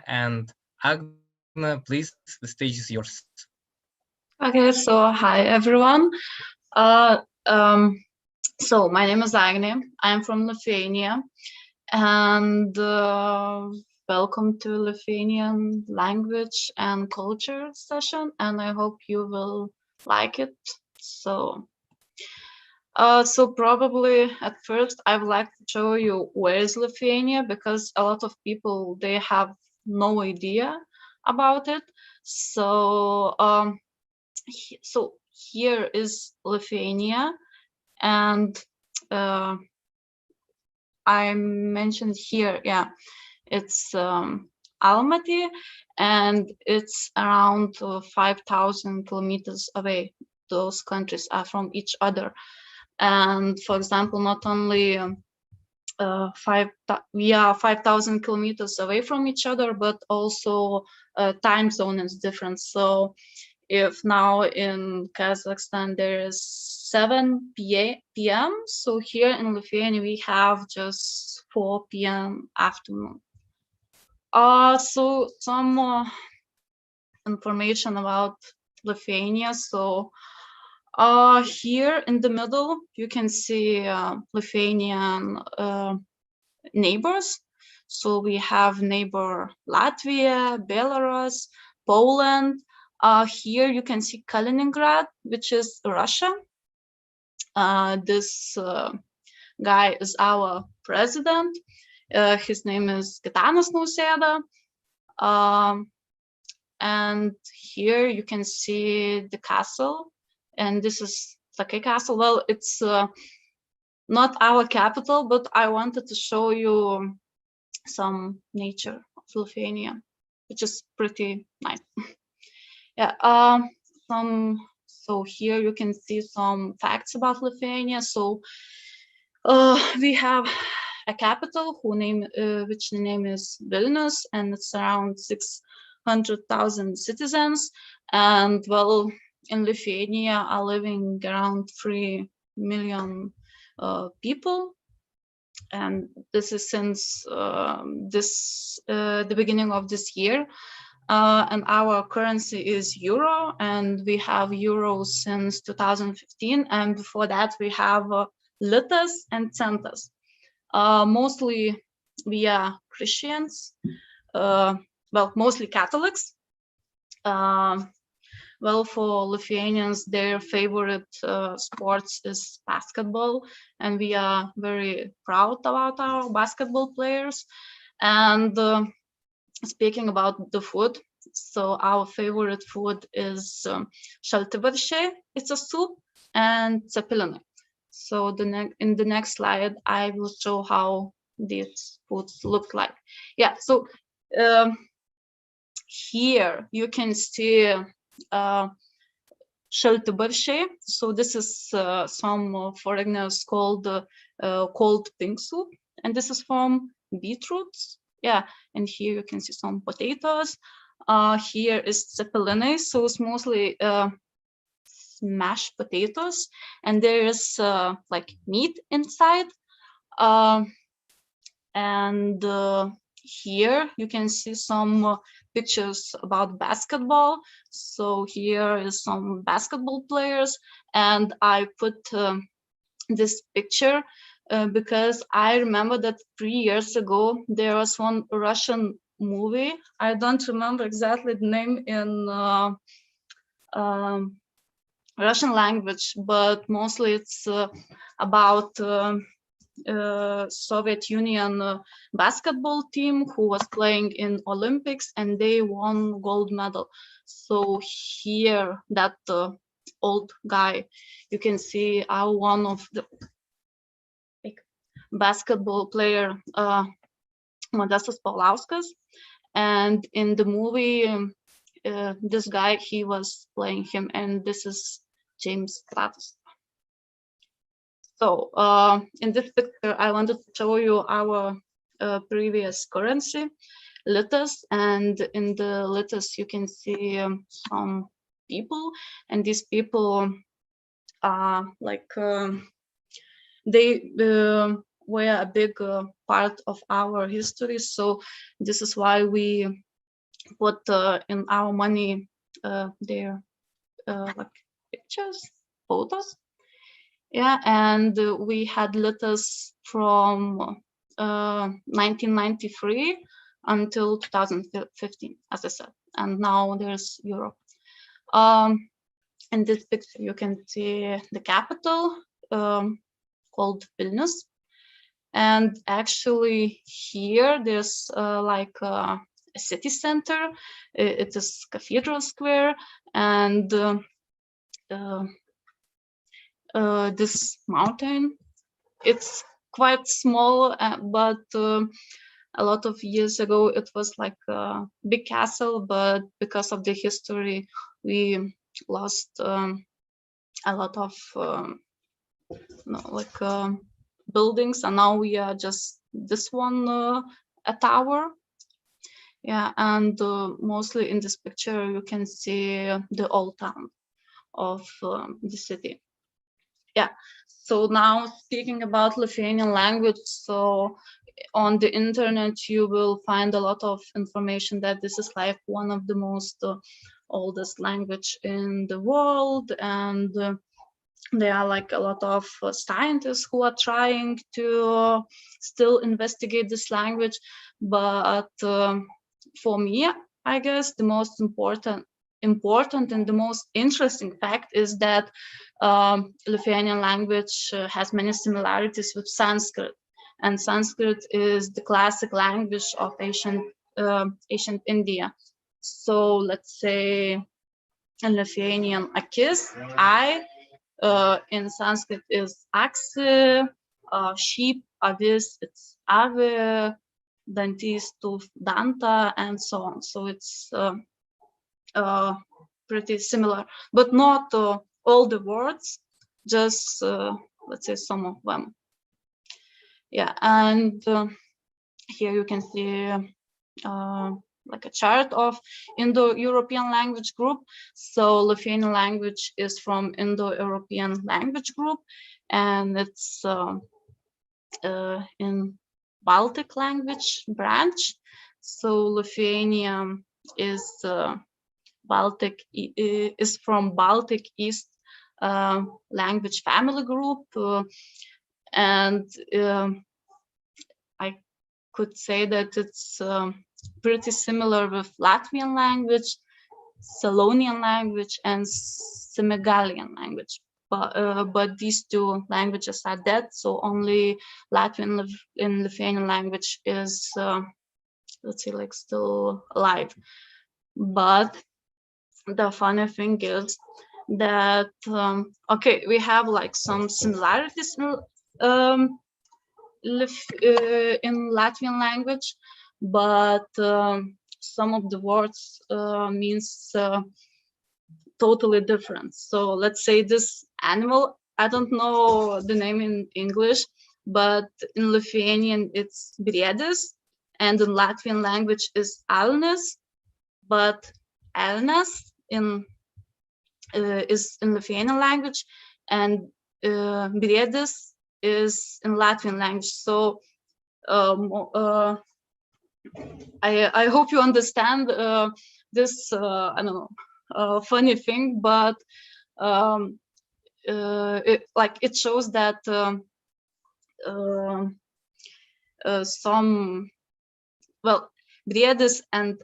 and Agne, please, the stage is yours. Okay, so hi everyone. Uh, um, so my name is Agne. I'm from Lithuania, and welcome to Lithuanian language and culture session. And I hope you will like it. So, so probably at first I would like to show you where is Lithuania, because a lot of people they have no idea about it. So. So here is Lithuania, and I mentioned here, yeah, it's Almaty, and it's around 5,000 kilometers away. Those countries are from each other, and for example, not only we are 5,000 kilometers away from each other, but also time zone is different. So if now in Kazakhstan there is 7 p.m. So here in Lithuania we have just 4 p.m. afternoon. So some more information about Lithuania. So here in the middle you can see Lithuanian neighbors. So we have neighbor Latvia, Belarus, Poland. Here you can see Kaliningrad, which is Russia. This guy is our president. His name is Gitanas Nausėda. And here you can see the castle. And this is Sakai Castle. Well, it's not our capital, but I wanted to show you some nature of Lithuania, which is pretty nice. Yeah, so here you can see some facts about Lithuania. So we have a capital which the name is Vilnius, and it's around 600,000 citizens. And well, in Lithuania are living around 3 million people. And this is since the beginning of this year. And our currency is euro, and we have euro since 2015. And before that, we have litas and centas. Mostly we are Christians, well, mostly Catholics. Well, for Lithuanians, their favorite sports is basketball, and we are very proud about our basketball players. And speaking about the food, so our favorite food is šaltibarščiai, it's a soup, and cepelinai. So in the next slide, I will show how these foods look like. Yeah, so here you can see šaltibarščiai. So this is some foreigners called cold pink soup, and this is from beetroots. Yeah, and here you can see some potatoes. Here is cepelinai, so it's mostly mashed potatoes, and there is like meat inside. And here you can see some pictures about basketball. So here is some basketball players, and I put this picture because I remember that 3 years ago there was one Russian movie. I don't remember exactly the name in Russian language, but mostly it's about Soviet Union basketball team who was playing in Olympics, and they won gold medal. So here, that old guy, you can see one of the basketball player, Modestas Paulauskas, and in the movie, this guy, he was playing him, and this is James Stratus. So in this picture, I wanted to show you our previous currency, litas, and in the litas you can see some people, and these people are like they wear a big part of our history. So this is why we put in our money their like pictures, photos. Yeah, and we had letters from 1993 until 2015, as I said, and now there's Europe. In this picture, you can see the capital called Vilnius. And actually here there's like a city center. It is Cathedral Square, and this mountain, it's quite small, but a lot of years ago it was like a big castle, but because of the history we lost a lot of buildings, and now we are just this one a tower. Yeah, and mostly in this picture you can see the old town of the city. Yeah, so now speaking about Lithuanian language, so on the internet you will find a lot of information that this is like one of the most oldest language in the world, and there are like a lot of scientists who are trying to still investigate this language. But for me, I guess the most important and the most interesting fact is that Lithuanian language has many similarities with Sanskrit, and Sanskrit is the classic language of ancient India. So let's say in Lithuanian akis, eye, in Sanskrit is aksi, sheep, avis, it's ave, dantis, tooth, danta, and so on. So it's pretty similar, but not all the words, just let's say some of them. Yeah, and here you can see like a chart of Indo-European language group. So Lithuanian language is from Indo-European language group, and it's in Baltic language branch. So Lithuanian is is from Baltic East language family group, and I could say that it's pretty similar with Latvian language, Slavonian language, and Semigalian language. But these two languages are dead, so only Latvian and Lithuanian language is, let's say, like still alive. But the funny thing is that okay, we have like some similarities in Latvian language, but some of the words means totally different. So let's say this animal, I don't know the name in English, but in Lithuanian it's briedis, and in Latvian language is elnis, but elnas is in Lithuanian language, and briedis is in Latvian language. So I hope you understand this I don't know funny thing, but it shows that some, well, briedis and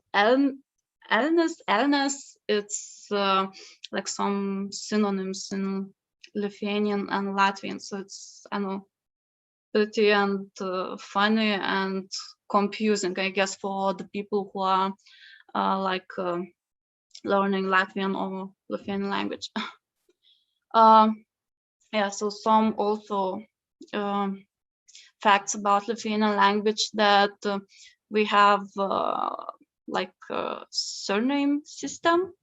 elnas, it's like some synonyms in Lithuanian and Latvian. So it's, I know, pretty and funny and confusing, I guess, for the people who are learning Latvian or Lithuanian language. Yeah, so some also facts about Lithuanian language, that we have like a surname system,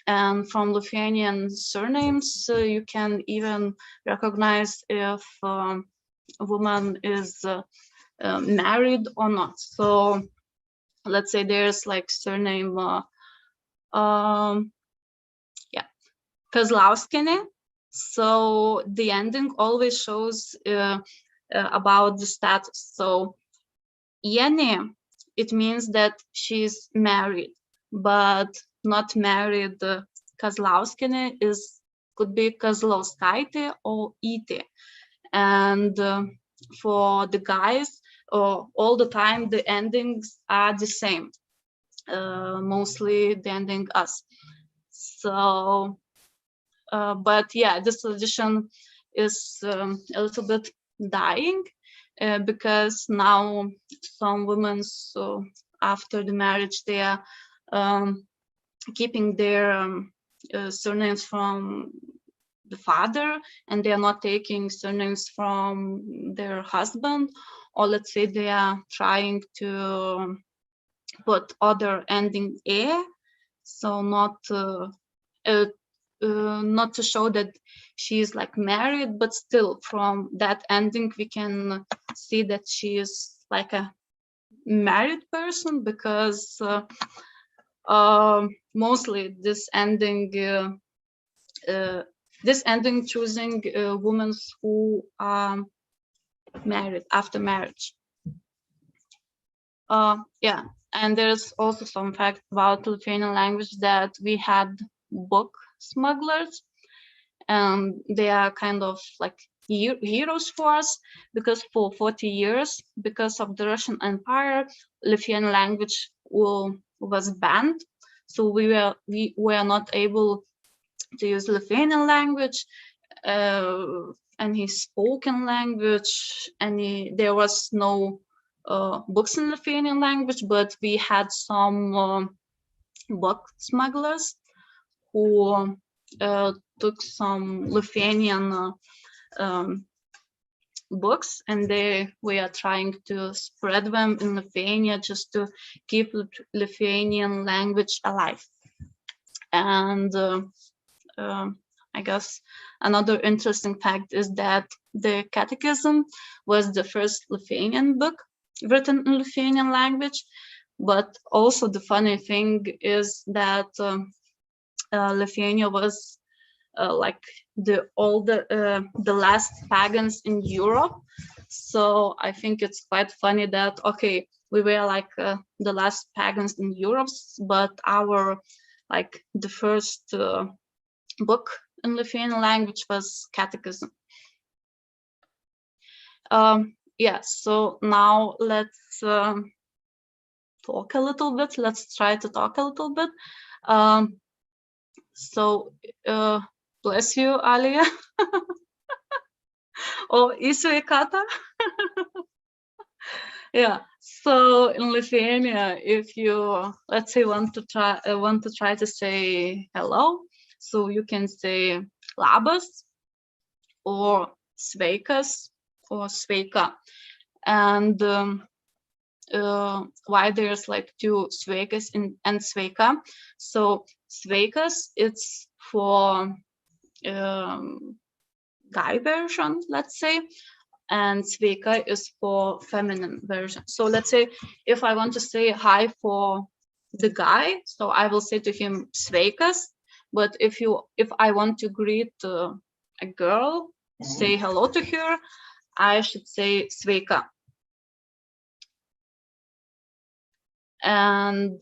and from Lithuanian surnames you can even recognize if a woman is married or not. So let's say there's like surname Kazlauskienė. So the ending always shows about the status. So Agne, it means that she's married, but not married. Kazlauskienė could be Kazlauskaitė or Ite. And for the guys, all the time the endings are the same. Mostly the ending us. So, but yeah, this tradition is a little bit dying because now some women, so after the marriage, they are keeping their surnames from the father, and they are not taking surnames from their husband, or let's say they are trying to put other ending "e", so not to show that she is like married, but still from that ending we can see that she is like a married person, because mostly this ending choosing women who are married after marriage. Yeah, and there's also some fact about Lithuanian language that we had book smugglers, and they are kind of like heroes for us, because for 40 years, because of the Russian Empire, Lithuanian language was banned. So we were not able to use Lithuanian language, any spoken language, there was no books in Lithuanian language, but we had some book smugglers who took some Lithuanian books, and they were trying to spread them in Lithuania just to keep Lithuanian language alive. And I guess another interesting fact is that the Catechism was the first Lithuanian book written in Lithuanian language. But also the funny thing is that Lithuania was like the last pagans in Europe. So I think it's quite funny that, okay, we were like the last pagans in Europe, but our like the first book in Lithuanian language was Catechism. Yeah, so now let's talk a little bit. Let's try to talk a little bit. So bless you, Alia. Or į sveikatą. Yeah. So in Lithuania, if you, let's say, want to try to say hello, so you can say labas or sveikas or sveika. And why there's like two sveikas and sveika. So sveikas, it's for guy version, let's say, and sveika is for feminine version. So let's say if I want to say hi for the guy, so I will say to him sveikas. But if I want to greet a girl, say hello to her, I should say sveika. And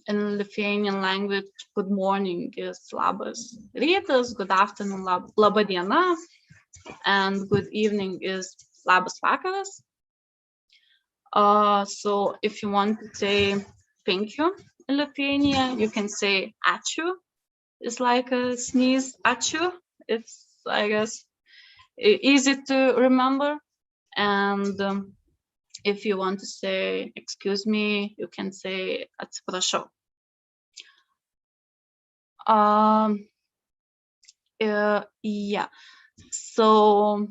in Lithuanian language, good morning is labas rytas, good afternoon laba diena, and good evening is labas vakaras. So if you want to say thank you in Lithuania, you can say ačiū. It's like a sneeze, ačiū. It's, I guess, easy to remember. And if you want to say excuse me, you can say atsiprašau. Yeah. So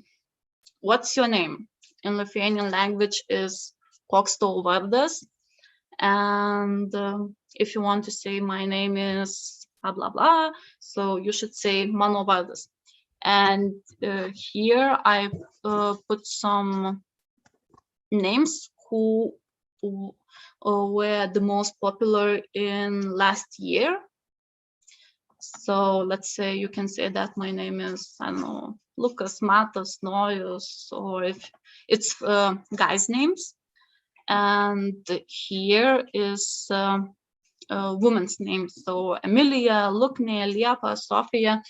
what's your name? In Lithuanian language is koks tavo vardas. And if you want to say my name is blah blah blah, so you should say mano vardas. And here I put some names who were the most popular in last year. So let's say you can say that my name is, I don't know, Lucas, Matas, Nojus, or if it's guys' names. And here is women's names. So Emilia, Lukne, Liepa, Sofia,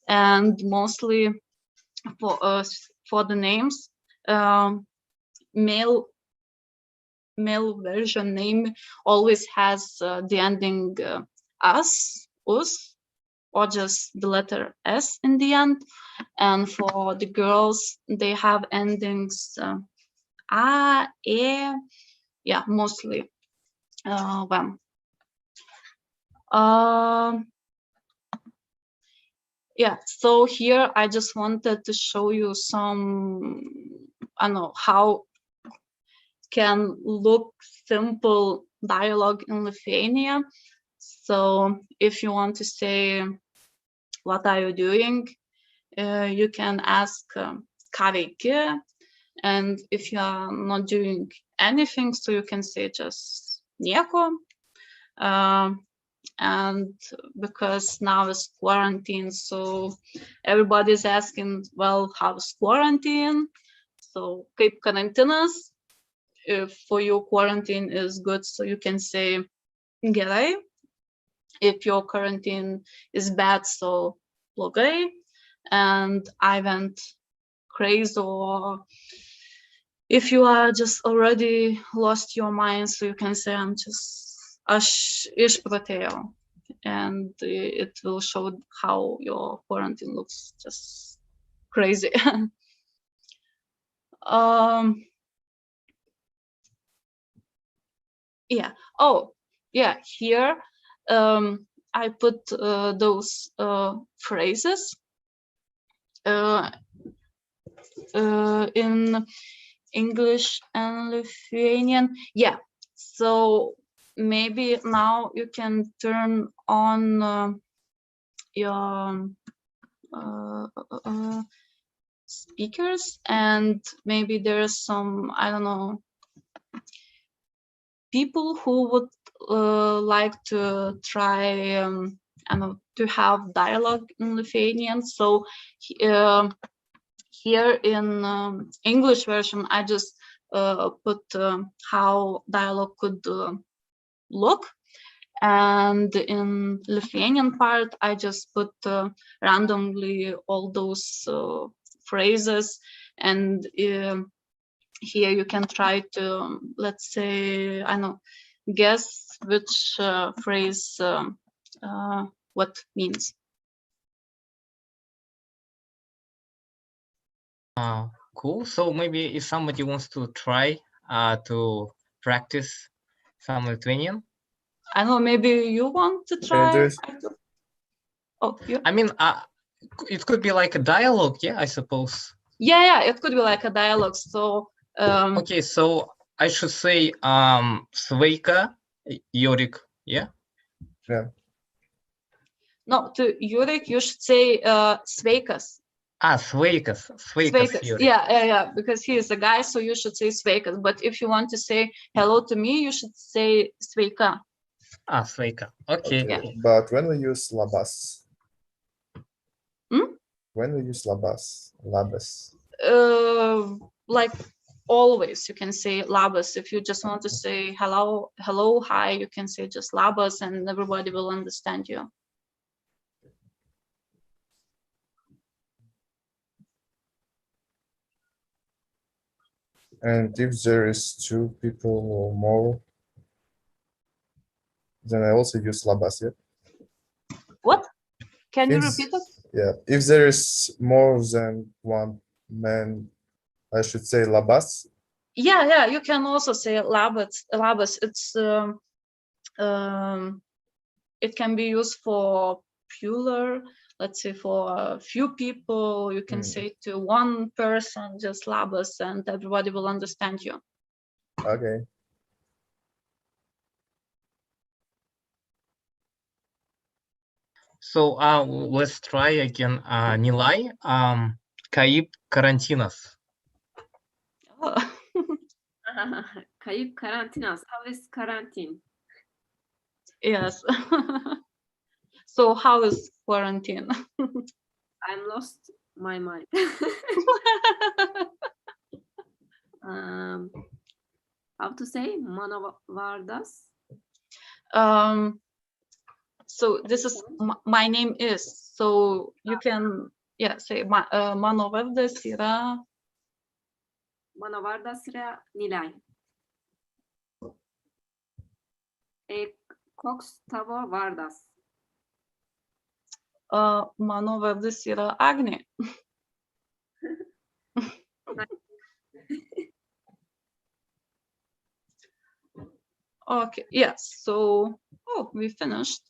and mostly for the names, male version name always has the ending us, or just the letter S in the end. And for the girls, they have endings A, E, yeah, mostly them. Yeah, so here I just wanted to show you some, I don't know, how can look simple dialogue in Lithuania. So if you want to say, what are you doing? You can ask ką veiki, and if you are not doing anything, so you can say just nieko. And because now it's quarantine, so everybody's asking, well, how's quarantine? So kaip karantinas? If for you quarantine is good, so you can say gerai. If your quarantine is bad, so blogai. And I went crazy, or if you are just already lost your mind, so you can say aš išprotėjau, and it will show how your quarantine looks just crazy. Yeah. Oh, yeah. Here, I put those phrases in English and Lithuanian. Yeah. So maybe now you can turn on your speakers, and maybe there's some, I don't know, people who would like to try I don't know, to have dialogue in Lithuanian. So here in English version, I just put how dialogue could look, and in Lithuanian part, I just put randomly all those phrases, and here you can try to, let's say, I don't know, guess which phrase what means. Cool. So maybe if somebody wants to try to practice some Lithuanian. I don't know, maybe you want to try? Oh, you? I mean, it could be like a dialogue, yeah, I suppose. Yeah, it could be like a dialogue. So okay, so I should say sveika, Jorik, yeah? Yeah. No, to Jorik you should say sveikas. Sveikas. Yeah, because he is a guy, so you should say sveikas. But if you want to say hello to me, you should say sveika. Sveika. Okay. Yeah. But when we use labas? When we use labas? Like always, you can say labas. If you just want to say hello, hi, you can say just labas, and everybody will understand you. And if there is 2 people or more, then I also use labas, yeah? What? Can you repeat it? Yeah, if there is more than 1 man, I should say labas. Yeah, you can also say labas. It's it can be used for plural. Let's say for a few people, you can say to one person just labas, and everybody will understand you. Okay. So let's try again. Nilai, kaip karantinas? Kayıp karantinas. How is quarantine? Yes. So how is quarantine? I'm lost my mind. um, how to say? Manovardas. So this is my name is. So you can say mano vardas yra. Manovardas yra Nilay. Koks tavo vardas? Mano vardas yra Agne. Okay, yes, so we finished.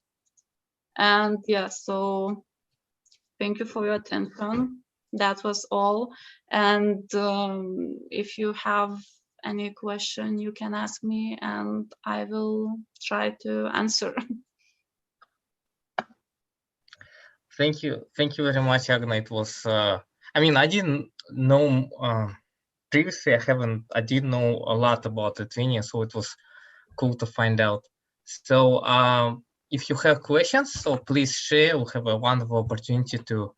And so thank you for your attention. That was all. And if you have any question, you can ask me and I will try to answer. Thank you very much, Agne. It was I mean, I didn't know previously. I didn't know a lot about Lithuania, so it was cool to find out. So if you have questions, so please share. We'll have a wonderful opportunity to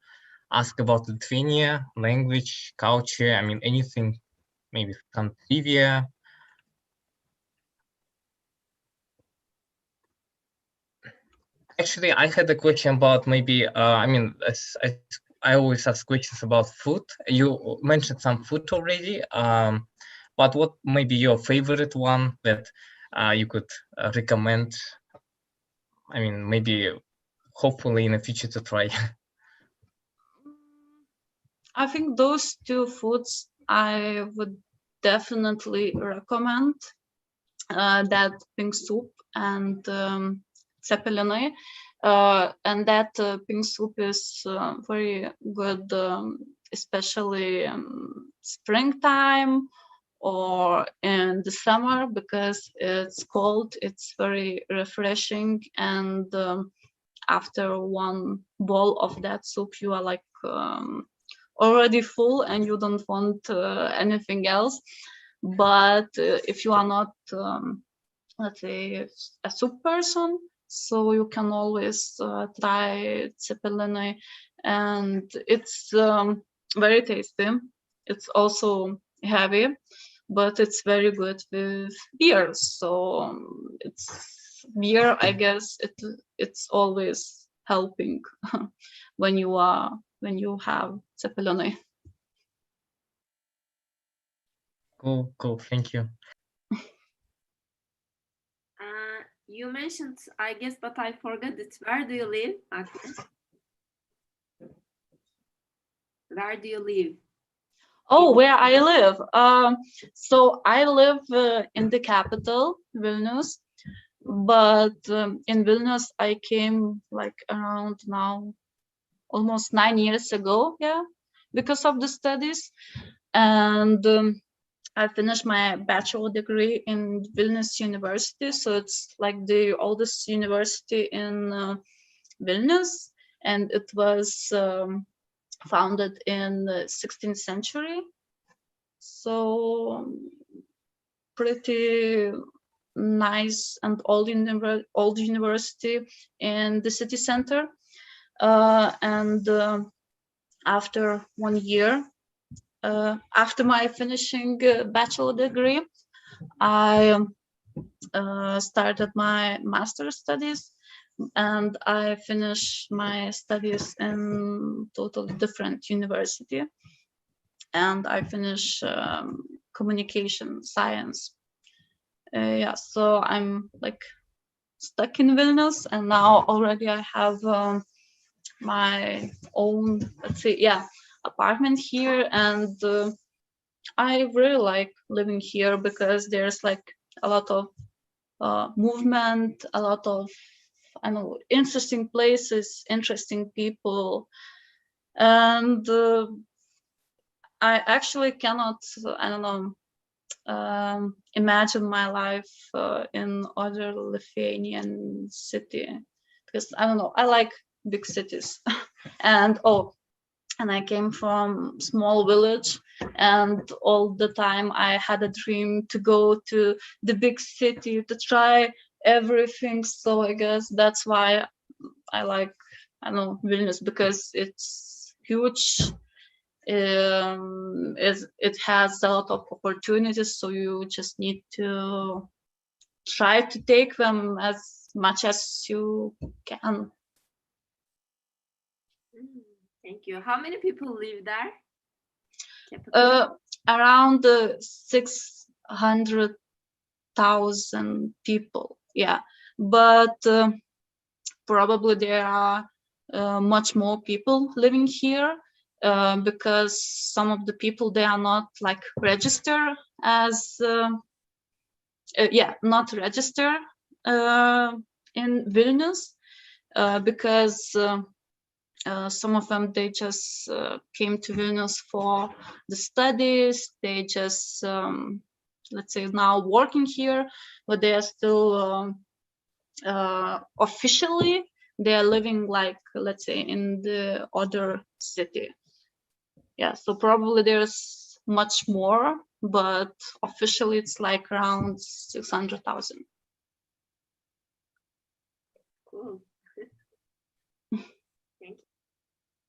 ask about Lithuania, language, culture. I mean, anything, maybe some trivia. Actually, I had a question about maybe, I mean, I always ask questions about food. You mentioned some food already, but what may be your favorite one that you could recommend? I mean, maybe hopefully in the future to try. I think those two foods I would definitely recommend. That pink soup and ceppelinai. And that pink soup is very good, especially springtime or in the summer, because it's cold, it's very refreshing, and after one bowl of that soup you are like already full and you don't want anything else. But if you are not let's say a soup person, so you can always try ceppelinai, and it's very tasty. It's also heavy, but it's very good with beer. So it's beer, I guess it's always helping when you have ceppelinai. Cool. Thank you. You mentioned, I guess, but I forgot it. Where do you live, Agne? Where do you live? Oh, where I live. So I live in the capital, Vilnius, but in Vilnius I came like around now almost 9 years ago, because of the studies. And I finished my bachelor degree in Vilnius University, so it's like the oldest university in Vilnius, and it was founded in the 16th century. So pretty nice and old university in the city center. And after 1 year, after my finishing bachelor degree, I started my master's studies, and I finished my studies in totally different university, and I finished communication science. So I'm like stuck in Vilnius, and now already I have my own, let's say, apartment here, and I really like living here because there's like a lot of movement, a lot of interesting places, interesting people, and I actually cannot imagine my life in other Lithuanian city, because I like big cities. and I came from small village, and all the time I had a dream to go to the big city to try everything. So I guess that's why I like, I don't know, Vilnius because it's huge. It has a lot of opportunities, so you just need to try to take them as much as you can. Thank you. How many people live there? Capital? Around 600,000 people, yeah, but probably there are much more people living here because some of the people, they are not like registered as not registered in Vilnius because some of them, they just came to Vilnius for the studies. They just let's say now working here, but they are still officially they are living like, let's say, in the other city. Yeah, so probably there's much more, but officially it's like around 600,000. Cool. Thank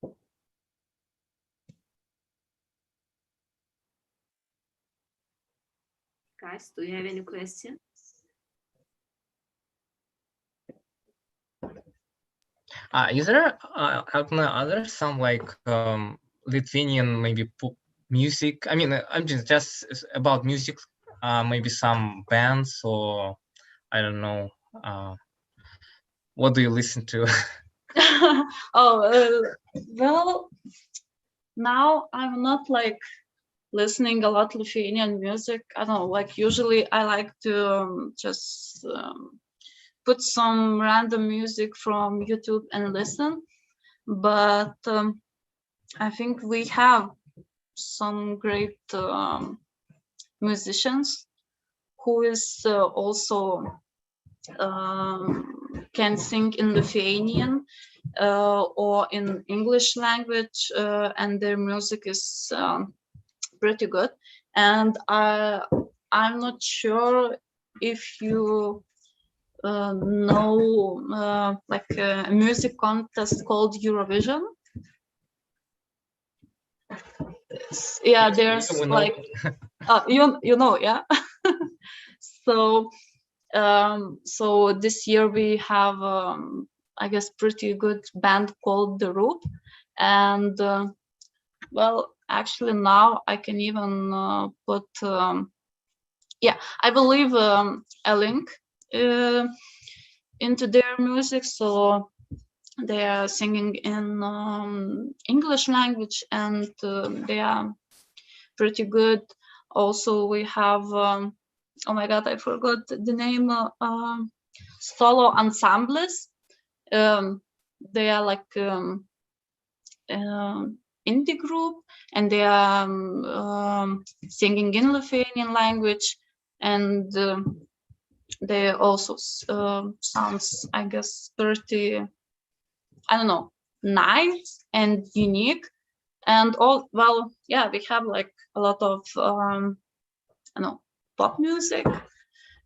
you. Guys, do you have any questions? Is there Agne, are there some like Lithuanian maybe music? I mean, I'm just about music. Maybe some bands or I don't know. What do you listen to? Well, now I'm not like listening a lot Lithuanian music. I don't know, like usually I like to just put some random music from YouTube and listen. But I think we have some great musicians who is also can sing in Lithuanian or in English language, and their music is pretty good. And I'm not sure if you know like a music contest called Eurovision. Yeah, there's we know. like you know, yeah. So so this year we have I guess pretty good band called The Roop, and well, actually now I can even put I believe a link into their music. So they are singing in English language, and they are pretty good. Also, we have oh my god, I forgot the name. Solo ensembles. They are like indie group, and they are singing in Lithuanian language, and they also sounds, I guess, pretty, I don't know, nice and unique. And all, well, yeah, we have like a lot of I don't know, pop music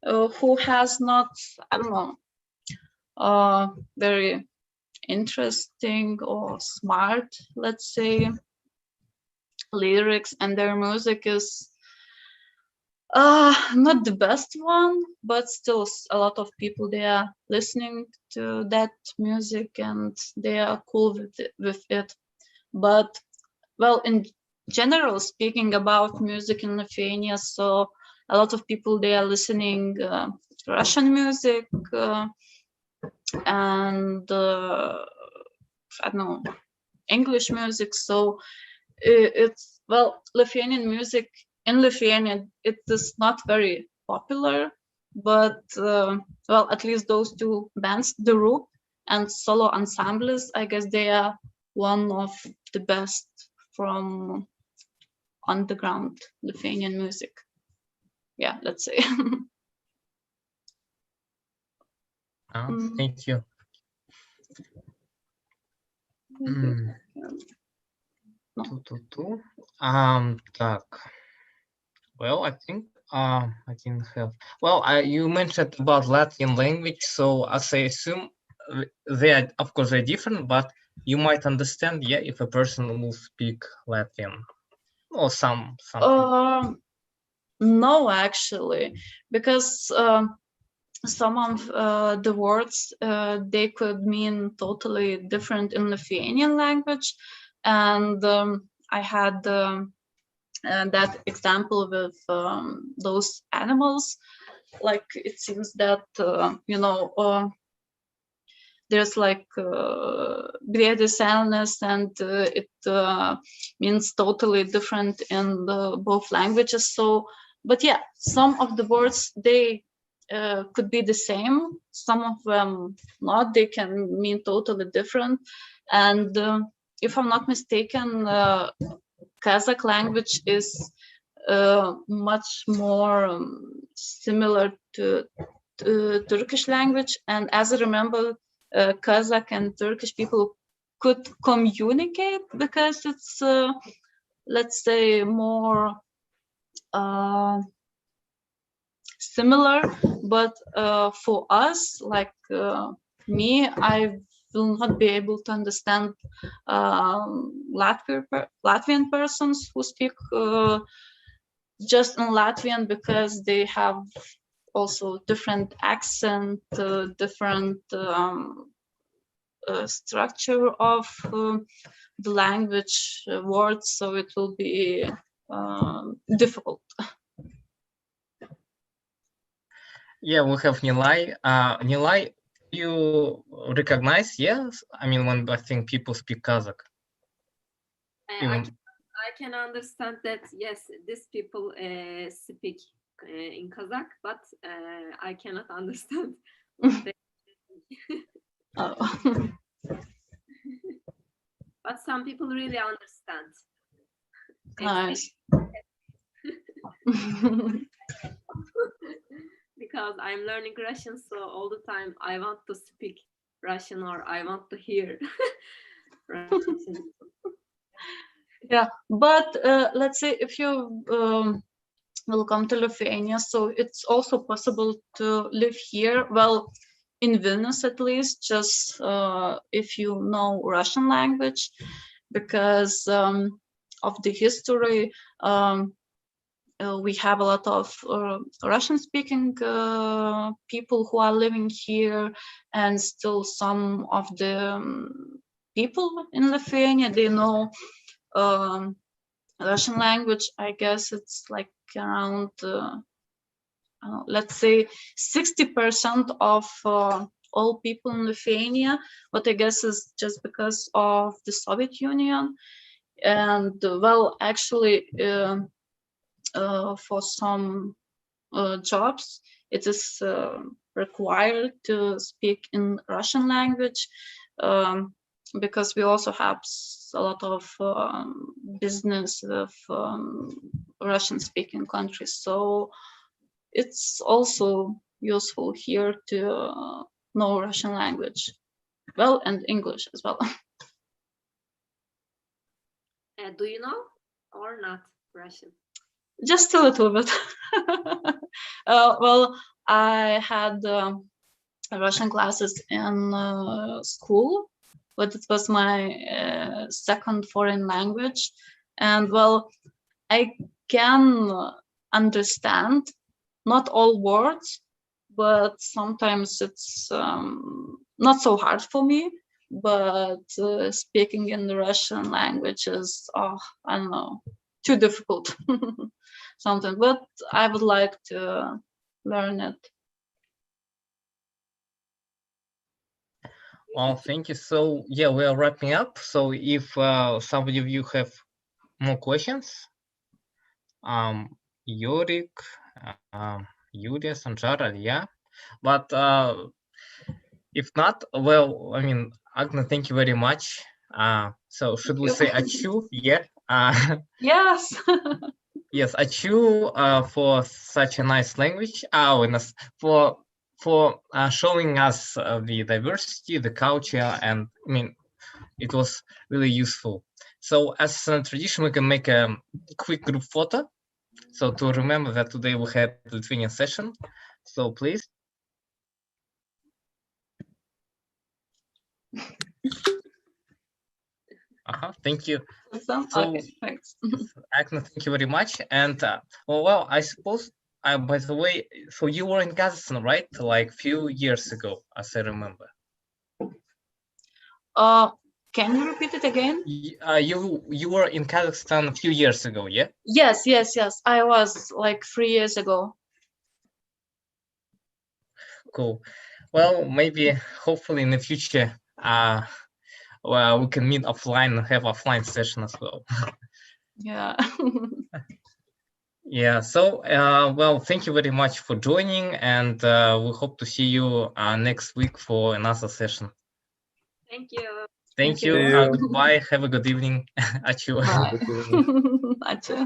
who has not, I don't know, very interesting or smart, let's say, lyrics, and their music is not the best one, but still a lot of people, they are listening to that music and they are cool with it. But well, in general speaking about music in Lithuania, so a lot of people, they are listening Russian music and I don't know, English music. So it's, well, Lithuanian music in Lithuania, it is not very popular, but well, at least those two bands, The Roop and Solo Ensembles, I guess they are one of the best from underground Lithuanian music. Yeah, let's say. Thank you. Так. Well, I think I didn't have. Well, you mentioned about Latvian language, so as I assume they are, of course, they're different, but you might understand, yeah, if a person will speak Latvian or something. No, actually, because some of the words they could mean totally different in Lithuanian language, and I had that example with those animals. Like it seems that there's like briedis elnis, and it means totally different in both languages. So, but yeah, some of the words they could be the same, some of them not. They can mean totally different. And if I'm not mistaken, Kazakh language is much more similar to Turkish language. And as I remember, Kazakh and Turkish people could communicate because it's, let's say, more similar. But for us, like me, I will not be able to understand Latvian persons who speak just in Latvian, because they have also different accent, different structure of the language words, so it will be difficult. Yeah, we have Nilay. Nilay, you recognize, yes? I mean, when I think people speak Kazakh. I can understand that, yes, these people speak in Kazakh, but I cannot understand what they but some people really understand. Nice. Because I'm learning Russian, so all the time I want to speak Russian, or I want to hear Russian. Yeah, but let's say if you will come to Lithuania, so it's also possible to live here. Well, in Vilnius at least, just if you know Russian language, because of the history. We have a lot of Russian-speaking people who are living here, and still some of the people in Lithuania, they know Russian language. I guess it's like around, let's say, 60% of all people in Lithuania, but I guess it's just because of the Soviet Union. And well, actually, for some jobs, it is required to speak in Russian language, because we also have a lot of business with Russian-speaking countries. So it's also useful here to know Russian language, well, and English as well. Do you know or not Russian? Just a little bit. Well, I had Russian classes in school, but it was my second foreign language. And well, I can understand not all words, but sometimes it's not so hard for me. But speaking in the Russian language is, I don't know, too difficult sometimes, but I would like to learn it. Well, thank you. So yeah, we are wrapping up. So if somebody of you have more questions, Yorik, Yulia, Sanjara, yeah. But if not, well, I mean, Agne, thank you very much. So should we say achu? Yeah. Yes. Yes, achu for such a nice language. For showing us the diversity, the culture, and I mean, it was really useful. So as a tradition, we can make a quick group photo. So to remember that today we had Lithuanian session. So please. Thank you. Awesome. So, Okay, thanks. Agne, thank you very much. And well, I suppose, by the way, so you were in Kazakhstan, right? Like few years ago, as I remember. Can you repeat it again? You were in Kazakhstan a few years ago, yeah? Yes. I was like 3 years ago. Cool. Well, maybe hopefully in the future, well, we can meet offline and have offline session as well. Yeah. Yeah. So, well, thank you very much for joining, and we hope to see you next week for another session. Thank you. Thank you. you. See you. Goodbye. Have a good evening. Achu. Bye. Good evening. Ačiū.